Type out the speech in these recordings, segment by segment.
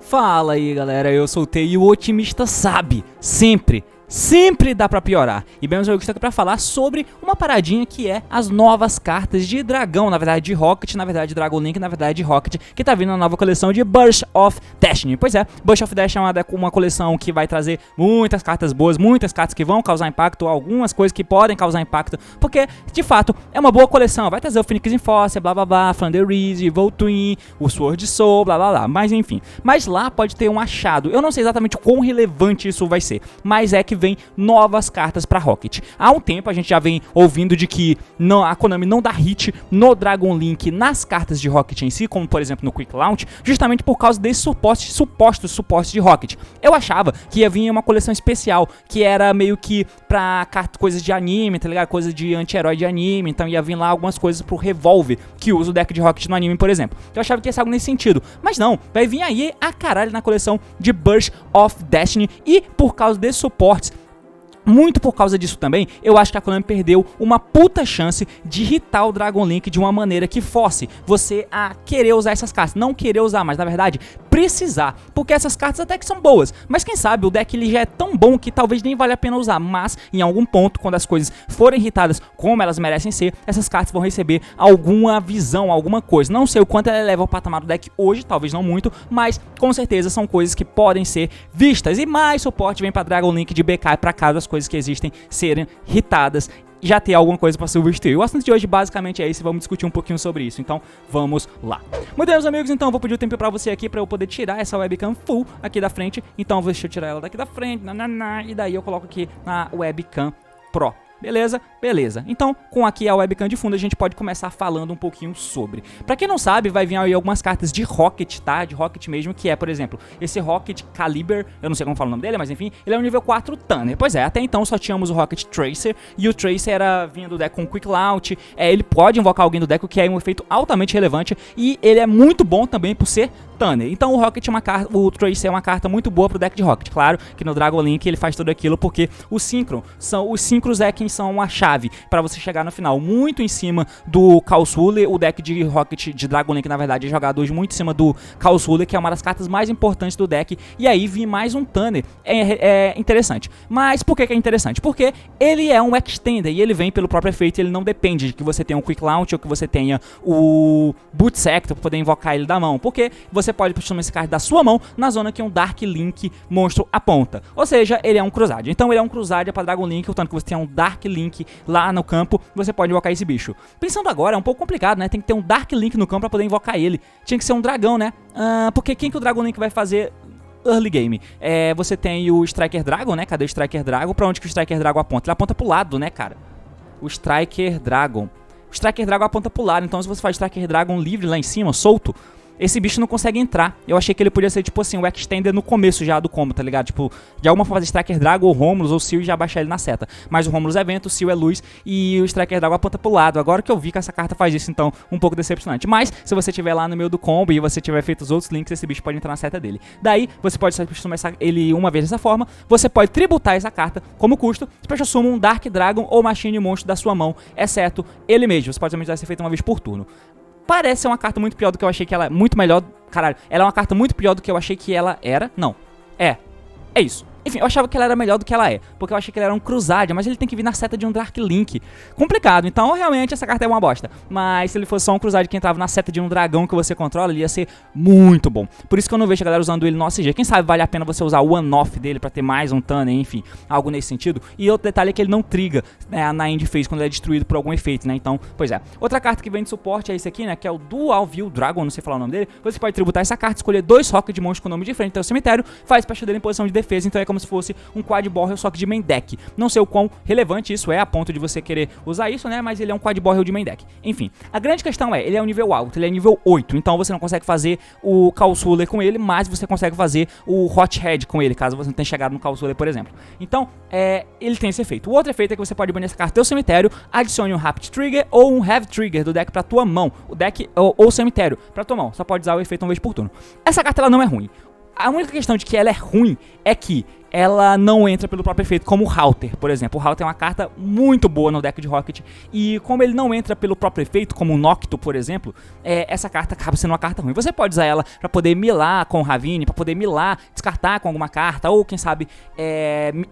Fala aí galera, eu sou o T e o otimista sabe, sempre dá pra piorar. E bem, eu estou aqui pra falar sobre uma paradinha que é as novas cartas de dragão, na verdade de Rocket, na verdade Dragon Link, na verdade de Rocket, que tá vindo na nova coleção de Burst of Destiny. Pois é, Burst of Destiny é uma coleção que vai trazer muitas cartas boas, muitas cartas que vão causar impacto, algumas coisas que podem causar impacto, porque de fato é uma boa coleção. Vai trazer o Phoenix Enforcer, blá blá blá, Thunder Reese, Voltwin, o Sword Soul, blá blá blá, mas enfim. Mas lá pode ter um achado, eu não sei exatamente quão relevante isso vai ser, mas é que vem novas cartas pra Rocket. Há um tempo a gente já vem ouvindo de que a Konami não dá hit no Dragon Link nas cartas de Rocket em si, como por exemplo no Quick Launch, justamente por causa desses supostos suportes de Rocket. Eu achava que ia vir uma coleção especial, que era meio que pra coisas de anime, tá ligado? Coisa de anti-herói de anime, então ia vir lá algumas coisas pro Revolve, que usa o deck de Rocket no anime, por exemplo. Eu achava que ia ser algo nesse sentido, mas não, vai vir aí a caralho na coleção de Burst of Destiny, e por causa desses suportes, muito por causa disso também, eu acho que a Konami perdeu uma puta chance de irritar o Dragon Link de uma maneira que fosse você a querer usar essas cartas. Não querer usar, mas na verdade precisar, porque essas cartas até que são boas, mas quem sabe o deck ele já é tão bom que talvez nem vale a pena usar. Mas em algum ponto, quando as coisas forem irritadas como elas merecem ser, essas cartas vão receber alguma visão, alguma coisa. Não sei o quanto ela eleva o patamar do deck hoje, talvez não muito, mas com certeza são coisas que podem ser vistas. E mais suporte vem pra Dragon Link de BK pra cada das coisas que existem serem irritadas, já ter alguma coisa para substituir. O assunto de hoje basicamente é esse, vamos discutir um pouquinho sobre isso, então vamos lá. Muito bem, meus amigos, então eu vou pedir o tempo para você aqui para eu poder tirar essa webcam full aqui da frente, então deixa eu tirar ela daqui da frente, e daí eu coloco aqui na webcam Pro. Beleza? Beleza. Então, com aqui a webcam de fundo, a gente pode começar falando um pouquinho sobre. Pra quem não sabe, vai vir aí algumas cartas de Rocket, tá? De Rocket mesmo, que é, por exemplo, esse Rocket Caliber, eu não sei como fala o nome dele, mas enfim, ele é um nível 4 Tanner. Pois é, até então só tínhamos o Rocket Tracer, e o Tracer era vindo do deck com Quick Launch, ele pode invocar alguém do deck, o que é um efeito altamente relevante, e ele é muito bom também por ser Tanner. Então o Rocket é uma carta, o Tracer é uma carta muito boa pro deck de Rocket. Claro que no Dragon Link ele faz tudo aquilo porque os Synchros é quem são a chave para você chegar no final, muito em cima do Chaos Ruler. O deck de Rocket de Dragon Link na verdade é jogado hoje muito em cima do Chaos Ruler, que é uma das cartas mais importantes do deck, e aí vir mais um Tanner é interessante. Mas por que é interessante? Porque ele é um Extender e ele vem pelo próprio efeito, ele não depende de que você tenha um Quick Launch ou que você tenha o Boot Sector para poder invocar ele da mão, porque você pode puxar esse card da sua mão na zona que um Dark Link monstro aponta. Ou seja, ele é um Crusader. Então ele é um Crusader para Dragon Link, tanto que você tem um Dark Link lá no campo, você pode invocar esse bicho. Pensando agora, é um pouco complicado, né? Tem que ter um Dark Link no campo para poder invocar ele. Tinha que ser um dragão, né? Porque quem que o Dragon Link vai fazer early game? Você tem o Striker Dragon, né? Cadê o Striker Dragon? Pra onde que o Striker Dragon aponta? Ele aponta pro lado, né, cara? O Striker Dragon. O Striker Dragon aponta pro lado, então se você faz Striker Dragon livre lá em cima, solto, esse bicho não consegue entrar. Eu achei que ele podia ser, tipo assim, o Extender no começo já do combo, tá ligado? Tipo, de alguma forma fazer Striker Dragon ou Romulus ou Seal e já baixar ele na seta. Mas o Romulus é vento, o Seal é luz e o Striker Dragon aponta pro lado. Agora que eu vi que essa carta faz isso, então, um pouco decepcionante. Mas, se você tiver lá no meio do combo e você tiver feito os outros links, esse bicho pode entrar na seta dele. Daí, você pode customizar ele uma vez dessa forma. Você pode tributar essa carta como custo. Special Summon um Dark Dragon ou Machine Monstro da sua mão, exceto ele mesmo. Você pode somente usar esse efeito uma vez por turno. Parece uma carta muito pior do que eu achei que ela é. Muito melhor. Caralho, ela é uma carta muito pior do que eu achei que ela era. Não. É isso. Enfim, eu achava que ela era melhor do que ela é, porque eu achei que ele era um Crusader, mas ele tem que vir na seta de um Dark Link. Complicado, então realmente essa carta é uma bosta. Mas se ele fosse só um Crusader que entrava na seta de um dragão que você controla, ele ia ser muito bom. Por isso que eu não vejo a galera usando ele no OCG. Quem sabe vale a pena você usar o one-off dele pra ter mais um Tanner, enfim, algo nesse sentido. E outro detalhe é que ele não triga, né, na End Phase quando ele é destruído por algum efeito, né, então, pois é. Outra carta que vem de suporte é esse aqui, né, que é o Dual View Dragon, não sei falar o nome dele. Você pode tributar essa carta, escolher 2 Rocket de monstros com nome diferente até o cemitério, faz special dele em posição de defesa, então é como se fosse um Quad Borrel só que de main deck. Não sei o quão relevante isso é a ponto de você querer usar isso, né? Mas ele é um Quad Borrel de main deck. Enfim, a grande questão é, ele é um nível alto, ele é nível 8, então você não consegue fazer o Chaos Ruler com ele, mas você consegue fazer o Hot Head com ele, caso você não tenha chegado no Chaos Ruler, por exemplo. Então, ele tem esse efeito. O outro efeito é que você pode banir essa carta do cemitério, adicione um Rapid Trigger ou um Heavy Trigger do deck pra tua mão. O deck ou cemitério pra tua mão. Só pode usar o efeito uma vez por turno. Essa carta ela não é ruim. A única questão de que ela é ruim é que ela não entra pelo próprio efeito, como o Halter, por exemplo. O Halter é uma carta muito boa no deck de Rocket, e como ele não entra pelo próprio efeito, como o Nocto, por exemplo, essa carta acaba sendo uma carta ruim. Você pode usar ela pra poder milar com o Ravine, pra poder milar, descartar com alguma carta, ou quem sabe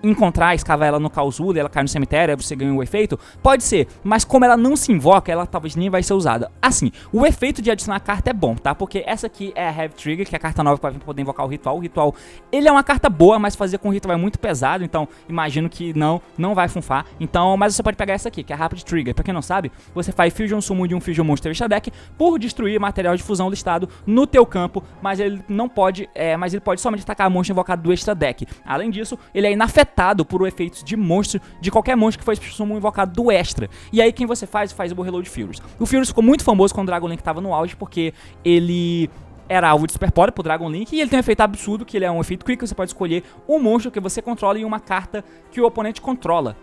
encontrar, escavar ela no Causulo e ela cai no cemitério, aí você ganha o efeito. Pode ser, mas como ela não se invoca, ela talvez nem vai ser usada. Assim, o efeito de adicionar a carta é bom, tá? Porque essa aqui é a Heavy Trigger, que é a carta nova pra poder invocar o ritual. O ritual, ele é uma carta boa, mas fazer com o ritual é muito pesado, então imagino que não vai funfar. Então, mas você pode pegar essa aqui, que é a Rapid Trigger. Pra quem não sabe, você faz Fusion Summon de um Fusion Monster extra deck por destruir material de fusão listado no teu campo, mas ele não pode, mas ele pode somente atacar monstro invocado do extra deck. Além disso, ele é inafetado por efeitos de monstro, de qualquer monstro que foi Summon invocado do extra. E aí quem você faz o Reload Furious. O Furious ficou muito famoso quando o Dragon Link tava no auge, porque ele era alvo de Super Power pro Dragon Link, e ele tem um efeito absurdo, que ele é um efeito quick, você pode escolher um monstro que você controla e uma carta que o oponente controla.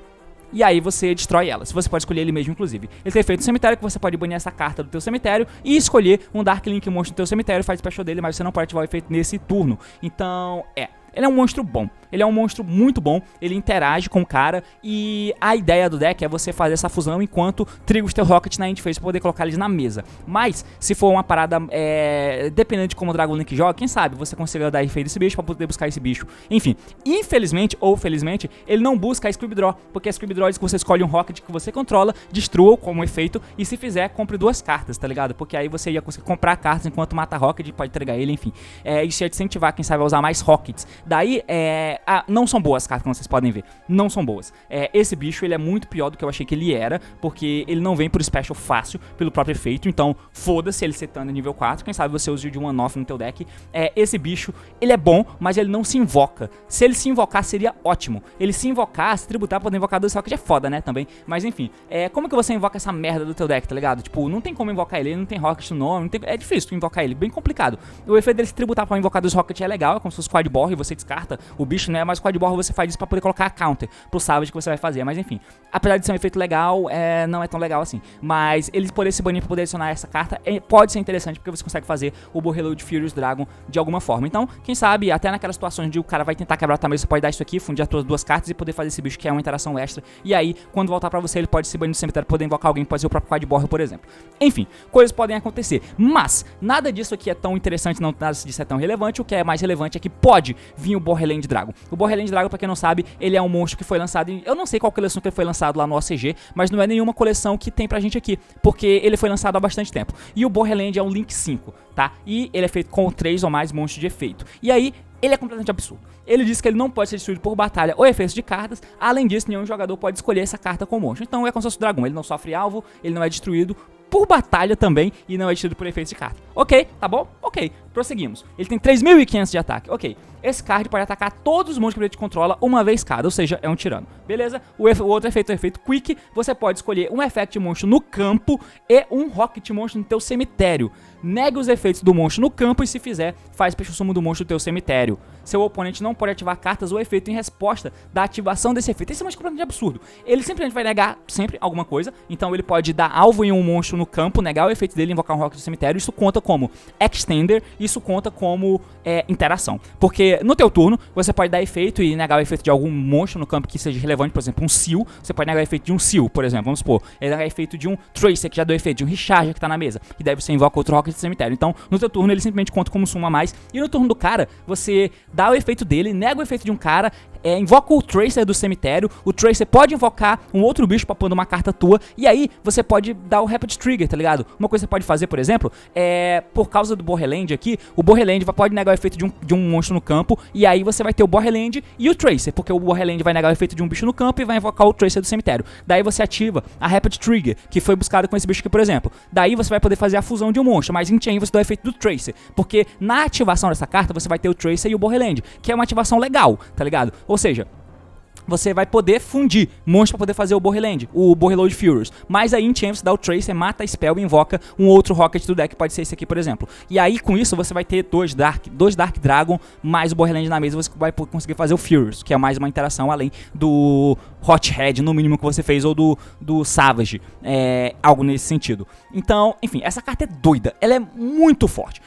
E aí você destrói ela, se você pode escolher ele mesmo, inclusive. Ele tem efeito no cemitério, que você pode banir essa carta do teu cemitério e escolher um Dark Link monstro do teu cemitério, faz special dele, mas você não pode ativar o efeito nesse turno. Então, ele é um monstro bom, ele é um monstro muito bom, ele interage com o cara, e a ideia do deck é você fazer essa fusão enquanto triga os teus Rocket na Endphase pra poder colocar eles na mesa. Mas, se for uma parada, dependendo de como o Dragon Link joga, quem sabe você consiga dar efeito desse bicho pra poder buscar esse bicho. Enfim, infelizmente ou felizmente, ele não busca a Scrib Draw, porque a Scrib Draw diz que você escolhe um Rocket que você controla, destrua como efeito, e se fizer, compre 2 cartas, tá ligado? Porque aí você ia conseguir comprar cartas enquanto mata Rocket, pode entregar ele, enfim. Isso ia te incentivar, quem sabe, a usar mais Rockets. Daí, não são boas as cartas, como vocês podem ver. Não são boas. Esse bicho, ele é muito pior do que eu achei que ele era, porque ele não vem por special fácil, pelo próprio efeito. Então, foda-se ele setando nível 4. Quem sabe você use de um one-off no teu deck. Esse bicho, ele é bom, mas ele não se invoca. Se ele se invocar, seria ótimo. Ele se invocar, se tributar, poder invocar 2 Rocket é foda, né, também. Mas, enfim. Como que você invoca essa merda do teu deck, tá ligado? Tipo, não tem como invocar ele não tem Rocket no nome, é difícil tu invocar ele, bem complicado. O efeito dele se tributar pra invocar 2 Rocket é legal, é como se fosse Quad Borre e você descarta o bicho, né? Mas com o Quad Borre você faz isso pra poder colocar a counter pro Savage que você vai fazer. Mas enfim, apesar de ser um efeito legal, não é tão legal assim. Mas eles poderem se banir pra poder adicionar essa carta pode ser interessante, porque você consegue fazer o Reload Furious Dragon de alguma forma. Então, quem sabe, até naquelas situações onde o cara vai tentar quebrar a mesa, você pode dar isso aqui, fundir as tuas 2 cartas e poder fazer esse bicho que é uma interação extra. E aí, quando voltar pra você, ele pode se banir do cemitério, poder invocar alguém, pode ser o próprio Quad Borre, por exemplo. Enfim, coisas podem acontecer. Mas, nada disso aqui é tão interessante, nada disso é tão relevante. O que é mais relevante é que pode vir o Borderland Dragon. O Borderland Dragon, pra quem não sabe, ele é um monstro que foi lançado eu não sei qual coleção que ele foi lançado lá no OCG, mas não é nenhuma coleção que tem pra gente aqui, porque ele foi lançado há bastante tempo. E o Borderland é um Link 5, tá? E ele é feito com 3 ou mais monstros de efeito. E aí, ele é completamente absurdo. Ele diz que ele não pode ser destruído por batalha ou efeitos de cartas. Além disso, nenhum jogador pode escolher essa carta como monstro. Então é como se fosse o dragão. Ele não sofre alvo, ele não é destruído por batalha também e não é destruído por efeitos de carta. Ok, tá bom? Ok, prosseguimos. Ele tem 3.500 de ataque. Ok, esse card pode atacar todos os monstros que ele controla uma vez cada, ou seja, é um tirano. Beleza? O outro efeito é o efeito Quick. Você pode escolher um effect monstro no campo e um Rocket monstro no teu cemitério. Negue os efeitos do monstro no campo e, se fizer, faz Special Summon do monstro do teu cemitério. Seu oponente não pode ativar cartas ou efeito em resposta da ativação desse efeito. Esse é um completamente absurdo. Ele simplesmente vai negar sempre alguma coisa. Então ele pode dar alvo em um monstro no campo, negar o efeito dele e invocar um Rocket do cemitério. Isso conta como Extender, isso conta como interação. Porque no teu turno, você pode dar efeito e negar o efeito de algum monstro no campo que seja relevante. Por exemplo, um Seal. Você pode negar o efeito de um Seal, por exemplo. Vamos supor. Ele negar o efeito de um Tracer, que já deu efeito, de um Recharger que tá na mesa. E daí você invoca outro Rocket do cemitério. Então, no teu turno, ele simplesmente conta como suma a mais. E no turno do cara, você dá o efeito dele, nega o efeito de um cara, invoca o Tracer do cemitério. O Tracer pode invocar um outro bicho pra pôr numa carta tua. E aí, você pode dar o Rapid Trigger, tá ligado? Uma coisa que você pode fazer, por exemplo, por causa do Borderland aqui, o Borderland pode negar o efeito de um monstro no campo. E aí você vai ter o Borderland e o Tracer, porque o Borderland vai negar o efeito de um bicho no campo e vai invocar o Tracer do cemitério. Daí você ativa a Rapid Trigger, que foi buscado com esse bicho aqui, por exemplo. Daí você vai poder fazer a fusão de um monstro, mas em chain você dá o efeito do Tracer, porque na ativação dessa carta você vai ter o Tracer e o Borderland, que é uma ativação legal, tá ligado? Ou seja, você vai poder fundir monstros pra poder fazer o Borreland, o Borreload Furious. Mas aí em Champs dá o Tracer, mata a Spell e invoca um outro Rocket do deck, pode ser esse aqui, por exemplo. E aí com isso você vai ter dois Dark Dragon mais o Borreland na mesa, você vai conseguir fazer o Furious, que é mais uma interação além do Hot Head, no mínimo que você fez, ou do Savage, algo nesse sentido. Então, enfim, essa carta é doida, ela é muito forte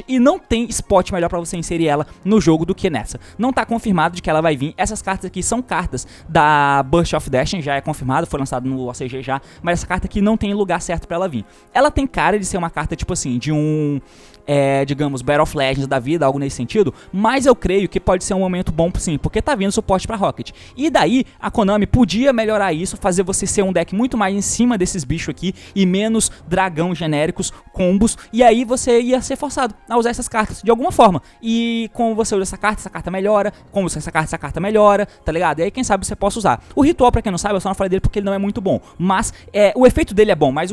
e não tem spot melhor pra você inserir ela no jogo do que nessa. Não tá confirmado de que ela vai vir, essas cartas aqui são cartas da Burst of Destiny, já é confirmado, foi lançado no OCG já, mas essa carta aqui não tem lugar certo pra ela vir. Ela tem cara de ser uma carta tipo assim, de um... digamos, Battle of Legends da vida, algo nesse sentido, mas eu creio que pode ser um momento bom sim, porque tá vindo suporte pra Rocket. E daí, a Konami podia melhorar isso, fazer você ser um deck muito mais em cima desses bichos aqui, e menos dragão genéricos, combos, e aí você ia ser forçado a usar essas cartas, de alguma forma. E como você usa essa carta melhora, como você usa essa carta melhora, tá ligado? E aí quem sabe você possa usar. O ritual, pra quem não sabe, eu só não falei dele porque ele não é muito bom, mas o efeito dele é bom, mas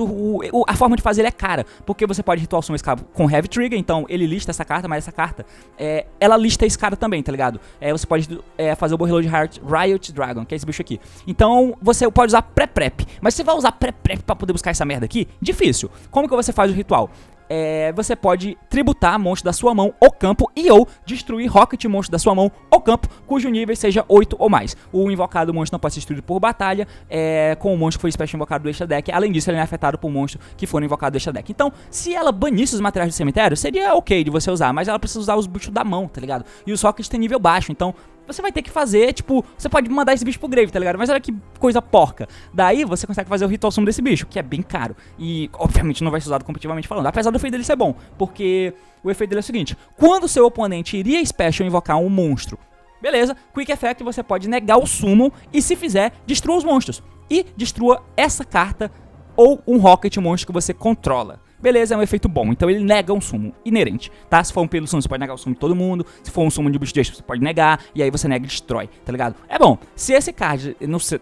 a forma de fazer ele é cara, porque você pode ritual Summon esse cabo com Heavy Trigger, então ele lista essa carta, mas essa carta, ela lista esse cara também, tá ligado? Você pode fazer o Borreload Riot Dragon, que é esse bicho aqui. Então, você pode usar pré-prep, mas você vai usar pré-prep pra poder buscar essa merda aqui? Difícil. Como que você faz o ritual? Você pode tributar monstro da sua mão ou campo e ou destruir Rocket monstro da sua mão ou campo, cujo nível seja 8 ou mais. O invocado monstro não pode ser destruído por batalha, com o monstro que foi special invocado do extra deck. Além disso, ele não é afetado por monstro que for invocado do extra deck. Então, se ela banisse os materiais do cemitério, seria ok de você usar, mas ela precisa usar os bichos da mão, tá ligado? E os Rockets tem nível baixo, então... você vai ter que fazer, tipo, você pode mandar esse bicho pro grave, tá ligado? Mas olha que coisa porca. Daí você consegue fazer o ritual summon desse bicho, que é bem caro. E, obviamente, não vai ser usado competitivamente falando. Apesar do efeito dele ser bom, porque o efeito dele é o seguinte. Quando o seu oponente iria special invocar um monstro, beleza, Quick Effect você pode negar o summon e, se fizer, destrua os monstros. E destrua essa carta ou um Rocket monstro que você controla. Beleza, é um efeito bom, então ele nega um summon inerente, tá? Se for um pelo summon, você pode negar o summon de todo mundo. Se for um summon de bicho de extra, você pode negar. E aí você nega e destrói, tá ligado? É bom, se esse card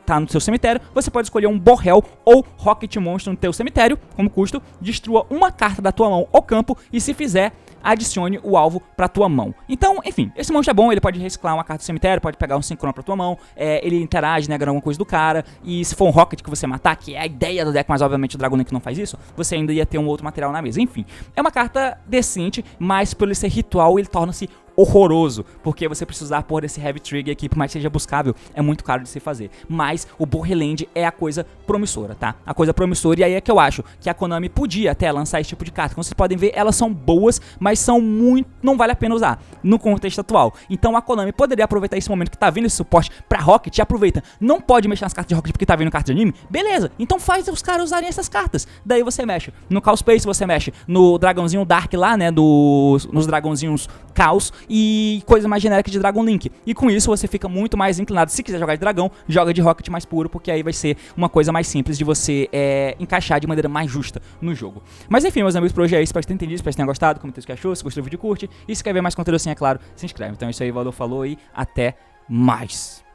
tá no seu cemitério, você pode escolher um Borrel ou Rocket Monstro no teu cemitério, como custo. Destrua uma carta da tua mão ou campo, e se fizer, adicione o alvo pra tua mão. Então, enfim, esse monstro é bom, ele pode reciclar uma carta do cemitério, pode pegar um sincrono pra tua mão, ele interage, nega alguma coisa do cara, e se for um Rocket que você matar, que é a ideia do deck, mas obviamente o Dragon Link não faz isso, você ainda ia ter um outro material na mesa. Enfim, é uma carta decente, mas por ele ser ritual, ele torna-se horroroso, porque você precisa usar a porra desse Heavy Trigger aqui, por mais que seja buscável, é muito caro de se fazer. Mas o Borreland é a coisa promissora, tá? A coisa promissora, e aí é que eu acho que a Konami podia até lançar esse tipo de carta. Como vocês podem ver, elas são boas, mas são muito... não vale a pena usar no contexto atual. Então a Konami poderia aproveitar esse momento que tá vindo esse suporte pra Rocket e aproveita. Não pode mexer nas cartas de Rocket porque tá vindo carta de anime? Beleza, então faz os caras usarem essas cartas. Daí você mexe no Chaos Space, você mexe no dragãozinho Dark lá, né, nos dragãozinhos Caos, e coisa mais genérica de Dragon Link. E com isso você fica muito mais inclinado. Se quiser jogar de dragão, joga de Rocket mais puro, porque aí vai ser uma coisa mais simples de você encaixar de maneira mais justa no jogo. Mas enfim, meus amigos, por hoje é isso. Espero que tenham entendido, espero que tenham gostado, comenta o que achou, se gostou do vídeo, curte. E se quer ver mais conteúdo assim, é claro, se inscreve. Então é isso aí, valeu, falou e até mais.